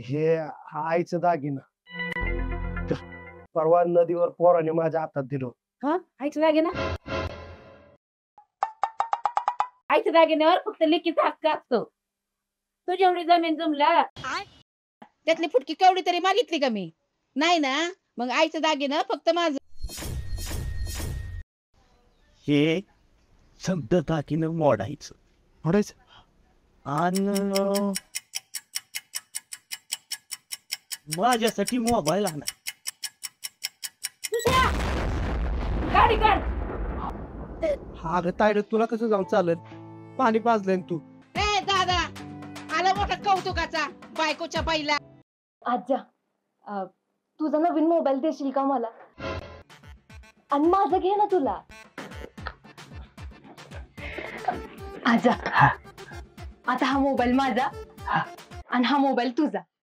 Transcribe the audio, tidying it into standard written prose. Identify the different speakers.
Speaker 1: हे आईचं दागिनं परवा नदीवर पोराने माझ्या हातात दिलं.
Speaker 2: हा आईचं दागिना आईच्या दागिन्यावर फक्त लेकीचा हक्क असतो. तुझी एवढी जमीन जमला त्यातली फुटकी केवढी तरी मागितली का मी नाही ना. मग आईचं दागिनं फक्त माझं.
Speaker 1: हे शब्द दागिनं मोडायचं आणि माझ्यासाठी मोबाईल आणा.
Speaker 2: तुझ्या गाडी काढ.
Speaker 1: अगं तायडे तुला कसं जाऊन चालेल पाणी पाजलंय तू.
Speaker 2: ए दादा आला मोठा कौतुकाचा बायकोच्या बाईला.
Speaker 3: आज्जा तुझा नवीन मोबाईल देशील का मला आणि माझं घे ना तुला. आजा आता हा मोबाईल माझा आणि हा मोबाईल तुझा.